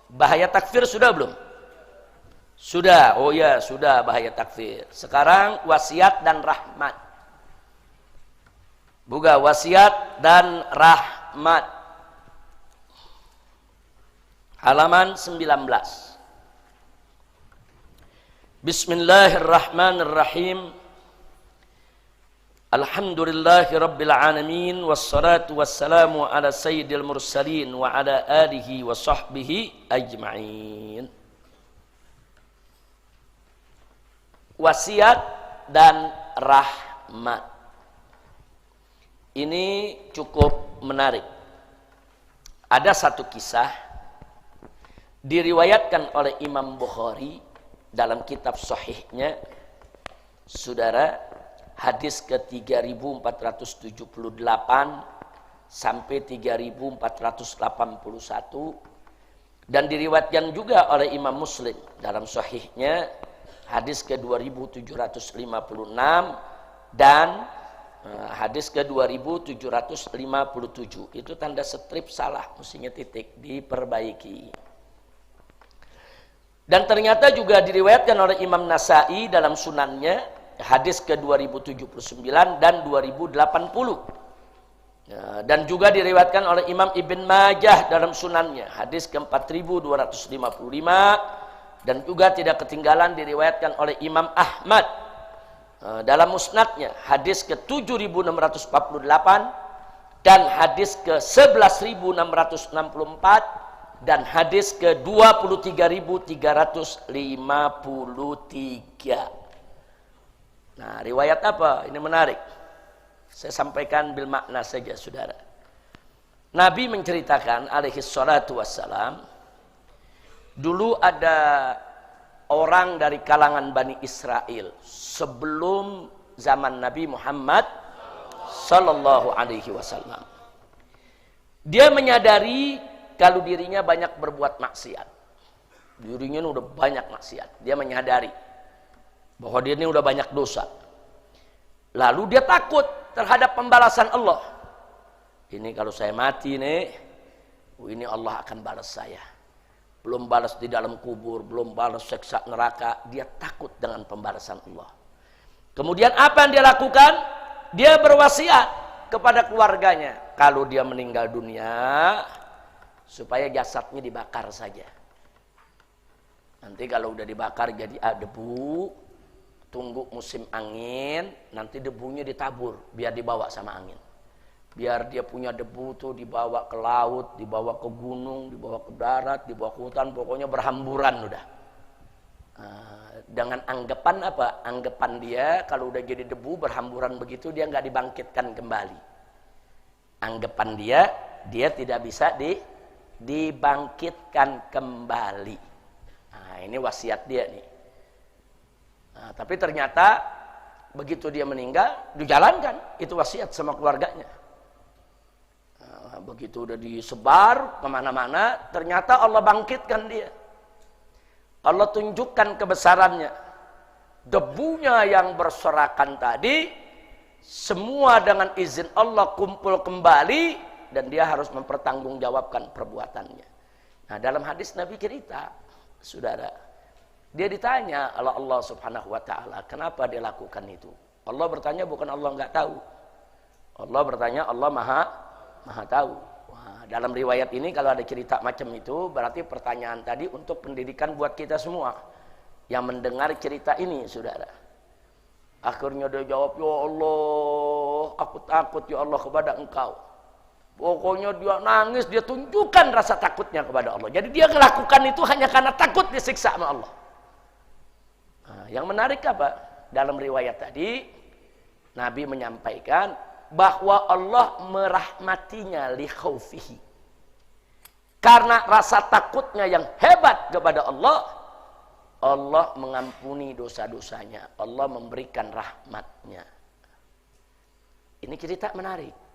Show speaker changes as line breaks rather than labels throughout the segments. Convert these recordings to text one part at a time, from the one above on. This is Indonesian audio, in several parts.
Bahaya takfir sudah belum? Sudah. Oh ya, sudah bahaya takfir. Sekarang wasiat dan rahmat. Buka wasiat dan rahmat. Halaman 19. Bismillahirrahmanirrahim. Alhamdulillahi rabbil alamin. Wassalatu wassalamu ala sayyidil mursalin wa ala alihi wa sahbihi ajma'in. Wasiat dan rahmat. Ini cukup menarik. Ada satu kisah diriwayatkan oleh Imam Bukhari dalam kitab sahihnya, saudara, hadis ke 3478 sampai 3481, dan diriwayatkan juga oleh Imam Muslim dalam sahihnya hadis ke 2756 dan hadis ke 2757. Itu tanda strip salah, mestinya titik, diperbaiki. Dan ternyata juga diriwayatkan oleh Imam Nasai dalam sunannya hadis ke 2079 dan 2080. Dan juga diriwayatkan oleh Imam Ibn Majah dalam sunannya hadis ke 4255, dan juga tidak ketinggalan diriwayatkan oleh Imam Ahmad dalam musnadnya hadis ke 7648 dan hadis ke 11664 dan hadis ke 23.353. Nah, riwayat apa? Ini menarik. Saya sampaikan bil makna saja, saudara. Nabi menceritakan alaihi salatu wassalam, dulu ada orang dari kalangan Bani Israel sebelum zaman Nabi Muhammad sallallahu alaihi wasallam. Dia menyadari kalau dirinya banyak berbuat maksiat. Dirinya udah banyak maksiat. Dia menyadari bahwa dia ini udah banyak dosa. Lalu dia takut terhadap pembalasan Allah. Ini kalau saya mati nih, ini Allah akan balas saya. Belum balas di dalam kubur, belum balas siksa neraka. Dia takut dengan pembalasan Allah. Kemudian apa yang dia lakukan? Dia berwasiat kepada keluarganya. Kalau dia meninggal dunia, supaya jasadnya dibakar saja. Nanti kalau udah dibakar jadi debu, tunggu musim angin, nanti debunya ditabur biar dibawa sama angin. Biar dia punya debu tuh dibawa ke laut, dibawa ke gunung, dibawa ke darat, dibawa ke hutan, pokoknya berhamburan udah. Dengan anggapan apa? Anggapan dia kalau udah jadi debu berhamburan begitu dia nggak dibangkitkan kembali. Anggapan dia tidak bisa dibangkitkan kembali. Nah, ini wasiat dia nih. Nah, tapi ternyata begitu dia meninggal, dijalankan itu wasiat sama keluarganya. Nah, begitu udah disebar kemana-mana, ternyata Allah bangkitkan dia. Allah tunjukkan kebesarannya. Debunya yang berserakan tadi, semua dengan izin Allah kumpul kembali, dan dia harus mempertanggungjawabkan perbuatannya. Nah, dalam hadis Nabi cerita, saudara, dia ditanya oleh Allah Subhanahu wa taala, kenapa dia lakukan itu? Allah bertanya, bukan Allah nggak tahu. Allah bertanya, Allah maha tahu. Wah, dalam riwayat ini kalau ada cerita macam itu, berarti pertanyaan tadi untuk pendidikan buat kita semua yang mendengar cerita ini, saudara. Akhirnya dia jawab, ya Allah, aku takut ya Allah kepada Engkau. Pokoknya dia nangis, dia tunjukkan rasa takutnya kepada Allah. Jadi dia melakukan itu hanya karena takut disiksa sama Allah. Nah, yang menarik apa? Dalam riwayat tadi, Nabi menyampaikan bahwa Allah merahmatinya li khaufihi. Karena rasa takutnya yang hebat kepada Allah, Allah mengampuni dosa-dosanya. Allah memberikan rahmatnya. Ini cerita menarik.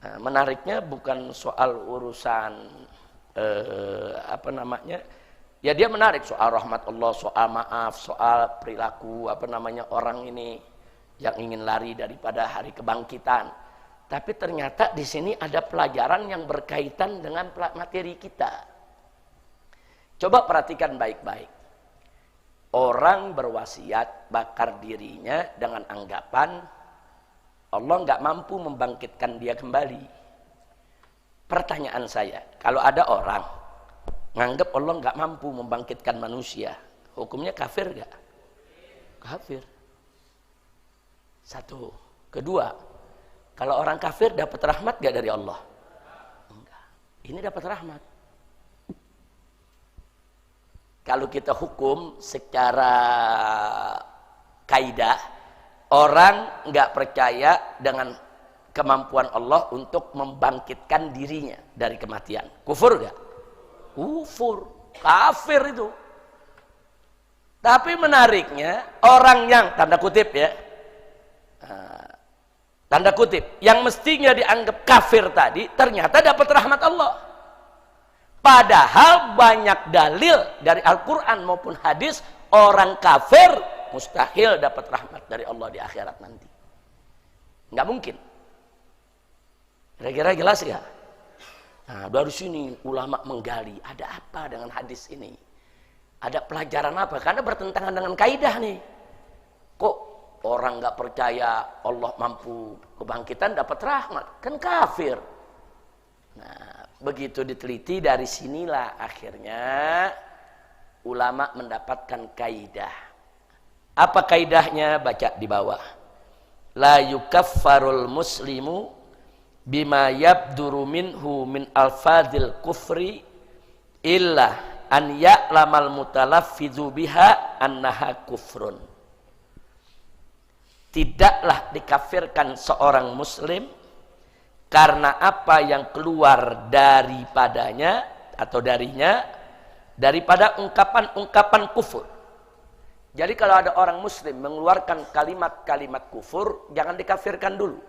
Nah, menariknya bukan soal urusan ya dia menarik soal rahmat Allah, soal maaf, soal perilaku orang ini yang ingin lari daripada hari kebangkitan. Tapi ternyata di sini ada pelajaran yang berkaitan dengan materi kita. Coba perhatikan baik-baik. Orang berwasiat bakar dirinya dengan anggapan Allah nggak mampu membangkitkan dia kembali. Pertanyaan saya, kalau ada orang nganggap Allah nggak mampu membangkitkan manusia, hukumnya kafir nggak? Kafir. Satu. Kedua, kalau orang kafir dapat rahmat nggak dari Allah? Enggak. Ini dapat rahmat. Kalau kita hukum secara kaidah, orang nggak percaya dengan kemampuan Allah untuk membangkitkan dirinya dari kematian. Kufur nggak? Kufur, kafir itu. Tapi menariknya, orang yang tanda kutip ya, tanda kutip, yang mestinya dianggap kafir tadi, ternyata dapat rahmat Allah. Padahal banyak dalil dari Al-Quran maupun hadis, orang kafir mustahil dapat rahmat dari Allah di akhirat nanti. Nggak mungkin. Kira-kira jelas nggak? Nah, dari sini ulama menggali, ada apa dengan hadis ini? Ada pelajaran apa? Karena bertentangan dengan kaidah nih. Kok orang nggak percaya Allah mampu kebangkitan dapat rahmat? Kan kafir. Nah, begitu diteliti, dari sinilah akhirnya ulama mendapatkan kaidah. Apa kaidahnya? Baca di bawah. La yukaffarul muslimu bima yabduru minhu min alfadil kufri illa an ya'lamal mutalaffizu biha annaha kufrun. Tidaklah dikafirkan seorang muslim karena apa yang keluar daripadanya atau darinya daripada ungkapan-ungkapan kufur. Jadi kalau ada orang muslim mengeluarkan kalimat-kalimat kufur, jangan dikafirkan dulu.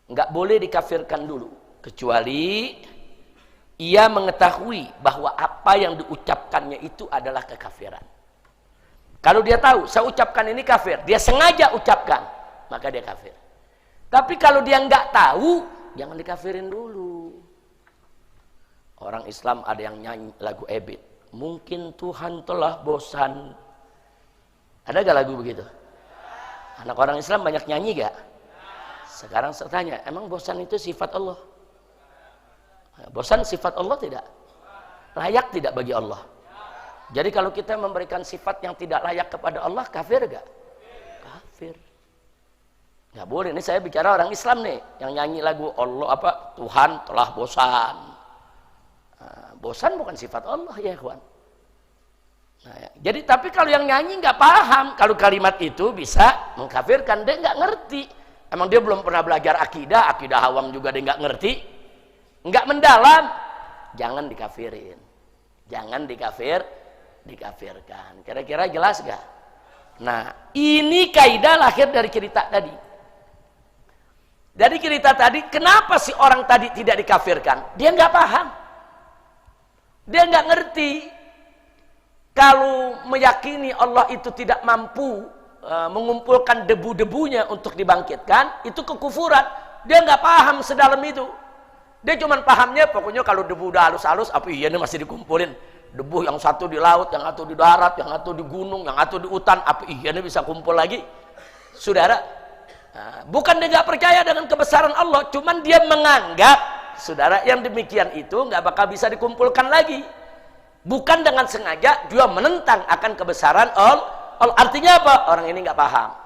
Enggak boleh dikafirkan dulu, kecuali ia mengetahui bahwa apa yang diucapkannya itu adalah kekafiran. Kalau dia tahu, saya ucapkan ini kafir, dia sengaja ucapkan, maka dia kafir. Tapi kalau dia nggak tahu, jangan dikafirin dulu. Orang Islam ada yang nyanyi lagu Ebit, mungkin Tuhan telah bosan. Ada gak lagu begitu? Anak orang Islam banyak nyanyi gak? Sekarang saya tanya, emang bosan itu sifat Allah? Bosan sifat Allah tidak? Layak tidak bagi Allah? Jadi kalau kita memberikan sifat yang tidak layak kepada Allah, kafir gak? Kafir. Nggak boleh. Ini saya bicara orang Islam nih, yang nyanyi lagu Allah apa? Tuhan telah bosan. Nah, bosan bukan sifat Allah ya kawan. Nah, ya. Jadi tapi kalau yang nyanyi nggak paham, kalau kalimat itu bisa mengkafirkan, dia nggak ngerti. Emang dia belum pernah belajar akidah awam juga dia nggak ngerti, nggak mendalam, jangan dikafirin, jangan dikafirkan. Kira-kira jelas gak? Nah, ini kaidah lahir dari cerita tadi. Dari cerita tadi, kenapa si orang tadi tidak dikafirkan? Dia nggak paham, dia nggak ngerti. Kalau meyakini Allah itu tidak mampu mengumpulkan debu-debunya untuk dibangkitkan, itu kekufuran. Dia nggak paham sedalam itu. Dia cuma pahamnya, pokoknya kalau debu udah halus-halus, apa iya ini masih dikumpulin? Debu yang satu di laut, yang satu di darat, yang satu di gunung, yang satu di hutan, apa iya ini bisa kumpul lagi? Saudara, bukan dia nggak percaya dengan kebesaran Allah, cuman dia menganggap, saudara, yang demikian itu nggak bakal bisa dikumpulkan lagi. Bukan dengan sengaja dia menentang akan kebesaran Allah. Artinya apa? Orang ini nggak paham,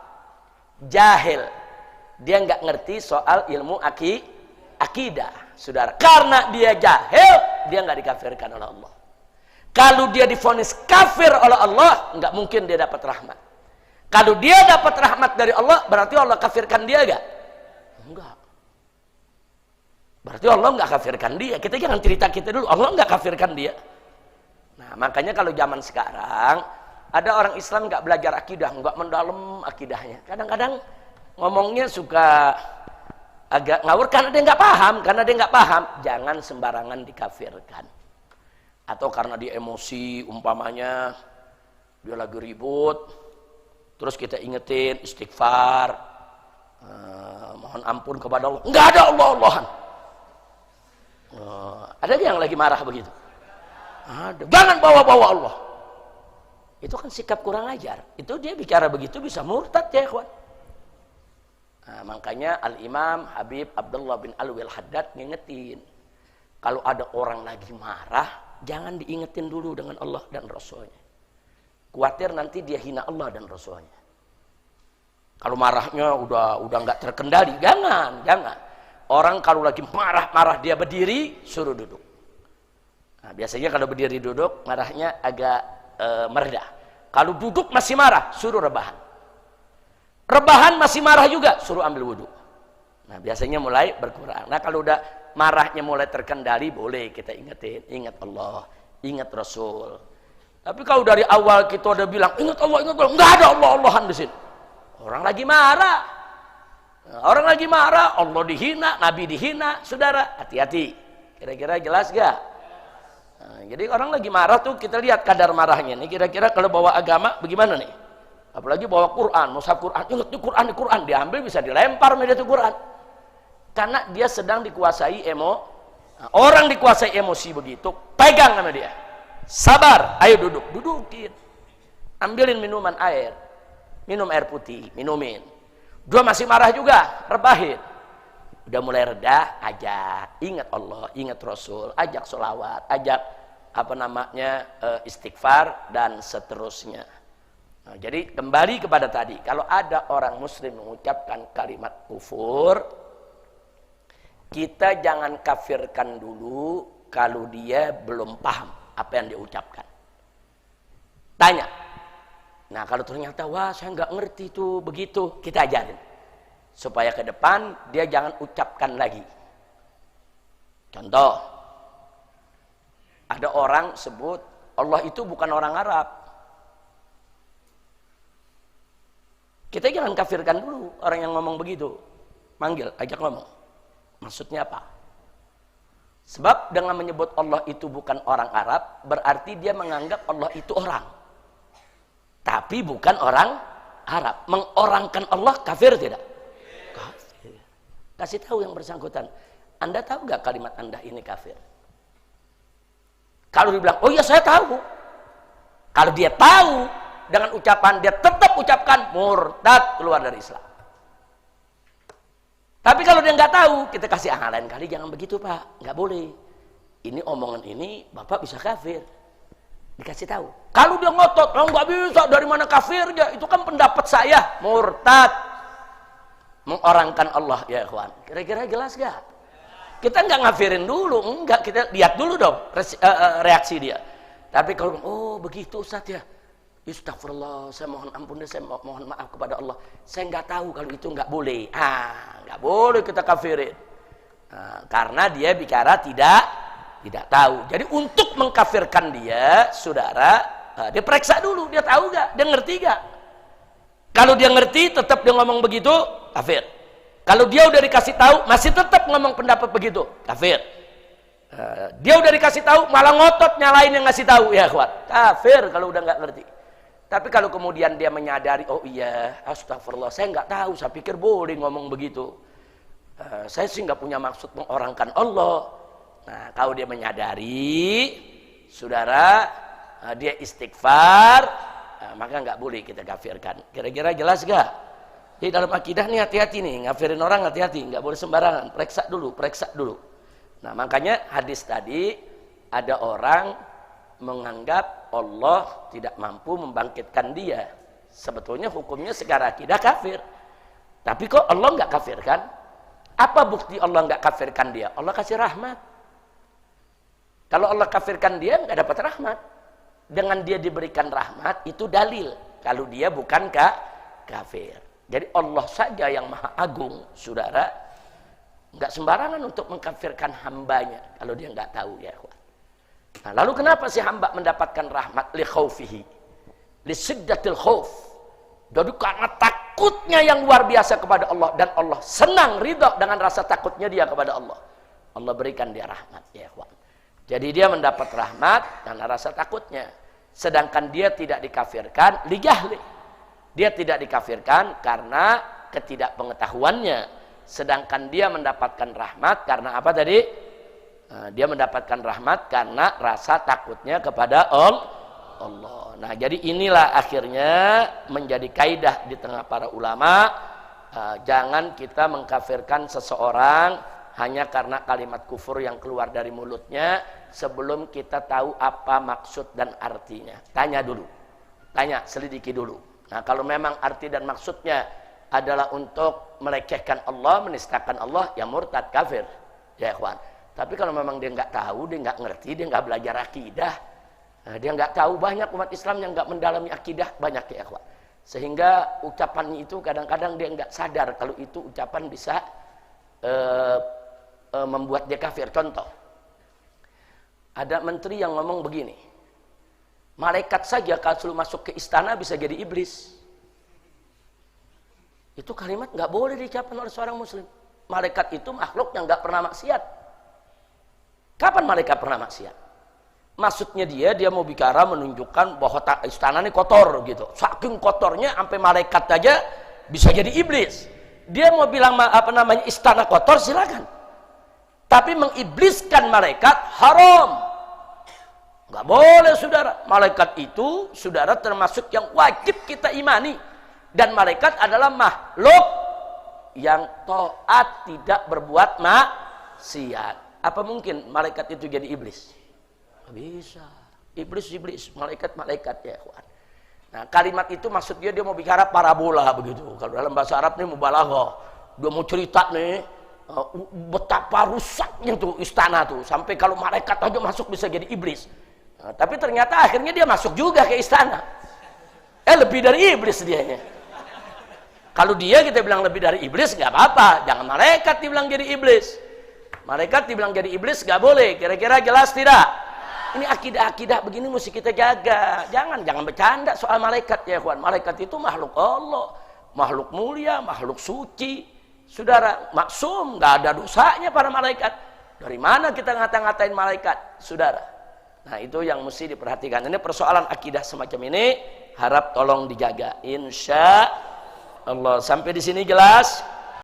jahil, dia nggak ngerti soal ilmu akidah, saudara. Karena dia jahil, dia nggak dikafirkan oleh Allah. Kalau dia divonis kafir oleh Allah, nggak mungkin dia dapat rahmat. Kalau dia dapat rahmat dari Allah, berarti Allah kafirkan dia gak? Enggak. Berarti Allah nggak kafirkan dia. Kita jangan cerita kita dulu, Allah nggak kafirkan dia. Nah, makanya kalau zaman sekarang ada orang Islam nggak belajar akidah, nggak mendalam akidahnya. Kadang-kadang ngomongnya suka agak ngawur karena dia nggak paham. Karena dia nggak paham, jangan sembarangan dikafirkan. Atau karena dia emosi, umpamanya dia lagi ribut, terus kita ingetin istighfar, mohon ampun kepada Allah. Nggak ada Allah-Allahan. Ada yang lagi marah begitu? Ada. Jangan bawa-bawa Allah. Itu kan sikap kurang ajar. Itu dia bicara begitu bisa murtad ya ikhwan. Nah, makanya Al-Imam Habib Abdullah bin Alwi Al-Haddad ngingetin. Kalau ada orang lagi marah, jangan diingetin dulu dengan Allah dan Rasulnya. Khawatir nanti dia hina Allah dan Rasulnya. Kalau marahnya udah nggak terkendali, jangan. Orang kalau lagi marah dia berdiri, suruh duduk. Nah, biasanya kalau berdiri duduk, marahnya agak meredah. Kalau duduk masih marah, suruh rebahan. Rebahan masih marah juga, suruh ambil wudhu. Nah, biasanya mulai berkurang. Nah, kalau udah marahnya mulai terkendali, boleh kita ingetin. Ingat Allah, ingat Rasul. Tapi kalau dari awal kita udah bilang, ingat Allah, nggak ada Allah-Allahan di sini. Orang lagi marah. Orang lagi marah, Allah dihina, Nabi dihina. Saudara, hati-hati. Kira-kira jelas gak? Nah, jadi orang lagi marah tuh kita lihat kadar marahnya. Nih kira-kira kalau bawa agama bagaimana nih? Apalagi bawa Quran, mushaf Quran. Ingat di Quran diambil bisa dilempar media itu Quran. Karena dia sedang dikuasai Nah, orang dikuasai emosi begitu, pegang sama dia. Sabar, ayo dudukin. Ambilin minuman air. Minum air putih, minumin. Dia masih marah juga, rebahin. Udah mulai reda, ajak, ingat Allah, ingat Rasul, ajak sholawat, ajak istighfar dan seterusnya. Nah, jadi kembali kepada tadi, kalau ada orang muslim mengucapkan kalimat kufur, kita jangan kafirkan dulu kalau dia belum paham apa yang dia ucapkan. Tanya. Nah, kalau ternyata wah saya nggak ngerti tuh begitu, kita ajarin. Supaya ke depan dia jangan ucapkan lagi. Contoh, ada orang sebut Allah itu bukan orang Arab. Kita jangan kafirkan dulu orang yang ngomong begitu. Manggil, ajak ngomong. Maksudnya apa? Sebab dengan menyebut Allah itu bukan orang Arab, berarti dia menganggap Allah itu orang. Tapi bukan orang Arab. Mengorangkan Allah kafir tidak? Kasih tahu yang bersangkutan, Anda tahu nggak kalimat Anda ini kafir? Kalau dibilang, oh iya saya tahu. Kalau dia tahu, dengan ucapan dia tetap ucapkan murtad, keluar dari Islam. Tapi kalau dia nggak tahu, kita kasih lain kali jangan begitu Pak, nggak boleh. Ini omongan ini Bapak bisa kafir. Dikasih tahu. Kalau dia ngotot, oh nggak bisa, dari mana kafirnya? Itu kan pendapat saya, murtad. Mengorangkan Allah ya ikhwan. Kira-kira jelas gak? Kita nggak ngafirin dulu, enggak, kita lihat dulu dong reaksi dia. Tapi kalau oh begitu Ustaz ya, astagfirullah, saya mohon ampun, saya mohon maaf kepada Allah, saya nggak tahu kalau itu nggak boleh. Nggak boleh kita kafirin. Karena dia bicara tidak tahu. Jadi untuk mengkafirkan dia, saudara, dia periksa dulu, dia tahu nggak, dia ngerti nggak? Kalau dia ngerti, tetap dia ngomong begitu, kafir. Kalau dia udah dikasih tahu, masih tetap ngomong pendapat begitu, kafir. Dia udah dikasih tahu, malah ngotot nyalain yang ngasih tahu, ya kuat, kafir kalau udah nggak ngerti. Tapi kalau kemudian dia menyadari, oh iya, astagfirullah, saya nggak tahu, saya pikir boleh ngomong begitu. Saya sih nggak punya maksud mengorangkan Allah. Nah, kalau dia menyadari, saudara, dia istighfar. Maka nggak boleh kita kafirkan. Kira-kira jelas gak? Jadi dalam akidah nih hati-hati nih, ngafirin orang hati-hati, nggak boleh sembarangan, periksa dulu. Nah makanya hadis tadi ada orang menganggap Allah tidak mampu membangkitkan dia. Sebetulnya hukumnya secara akidah kafir. Tapi kok Allah nggak kafirkan? Apa bukti Allah nggak kafirkan dia? Allah kasih rahmat. Kalau Allah kafirkan dia nggak dapat rahmat. Dengan dia diberikan rahmat itu dalil kalau dia bukan kafir. Jadi Allah saja yang maha agung, saudara, nggak sembarangan untuk mengkafirkan hambanya kalau dia nggak tahu ya. Nah, lalu kenapa si hamba mendapatkan rahmat? Li khaufihi, li siddatil khauf. Jadi karena takutnya yang luar biasa kepada Allah, dan Allah senang ridha dengan rasa takutnya dia kepada Allah. Allah berikan dia rahmat ya. Jadi dia mendapat rahmat karena rasa takutnya. Sedangkan dia tidak dikafirkan li jahli. Dia tidak dikafirkan karena ketidakpengetahuannya. Sedangkan dia mendapatkan rahmat karena apa tadi? Dia mendapatkan rahmat karena rasa takutnya kepada Allah. Nah, jadi inilah akhirnya menjadi kaidah di tengah para ulama. Jangan kita mengkafirkan seseorang hanya karena kalimat kufur yang keluar dari mulutnya sebelum kita tahu apa maksud dan artinya. Tanya dulu. Tanya, selidiki dulu. Nah, kalau memang arti dan maksudnya adalah untuk melecehkan Allah, menistakan Allah, ya murtad, kafir. Ya ikhwan. Tapi kalau memang dia nggak tahu, dia nggak ngerti, dia nggak belajar akidah, dia nggak tahu, banyak umat Islam yang nggak mendalami akidah, banyak ya ikhwan. Sehingga ucapan itu kadang-kadang dia nggak sadar kalau itu ucapan bisa membuat dia kafir. Contoh, ada menteri yang ngomong begini, malaikat saja kalau masuk ke istana bisa jadi iblis. Itu kalimat nggak boleh diucapkan oleh seorang muslim. Malaikat itu makhluk yang nggak pernah maksiat. Kapan malaikat pernah maksiat? Maksudnya dia mau bicara menunjukkan bahwa istana ini kotor gitu. Saking kotornya sampai malaikat aja bisa jadi iblis. Dia mau bilang istana kotor, silakan. Tapi mengibliskan malaikat haram. Nggak boleh, saudara. Malaikat itu, saudara, termasuk yang wajib kita imani. Dan malaikat adalah makhluk yang taat, tidak berbuat maksiat. Apa mungkin malaikat itu jadi iblis? Nggak bisa. Iblis, malaikat ya ikhwan. Nah, kalimat itu maksud dia mau bicara parabola begitu. Kalau dalam bahasa Arab nih mubalaghah. Dia mau cerita nih betapa rusaknya tuh istana tuh, sampai kalau malaikat aja masuk bisa jadi iblis. Nah, tapi ternyata akhirnya dia masuk juga ke istana. Lebih dari iblis dianya. Kalau dia kita bilang lebih dari iblis nggak apa-apa, jangan malaikat dibilang jadi iblis. Malaikat dibilang jadi iblis nggak boleh. Kira-kira jelas tidak? Ini akidah-akidah begini mesti kita jaga. Jangan bercanda soal malaikat ya kawan. Malaikat itu makhluk Allah, makhluk mulia, makhluk suci. Saudara, maksum, nggak ada dosanya para malaikat. Dari mana kita ngata-ngatain malaikat, saudara? Nah, itu yang mesti diperhatikan. Ini persoalan akidah semacam ini, harap tolong dijaga. Insya Allah. Sampai di sini jelas?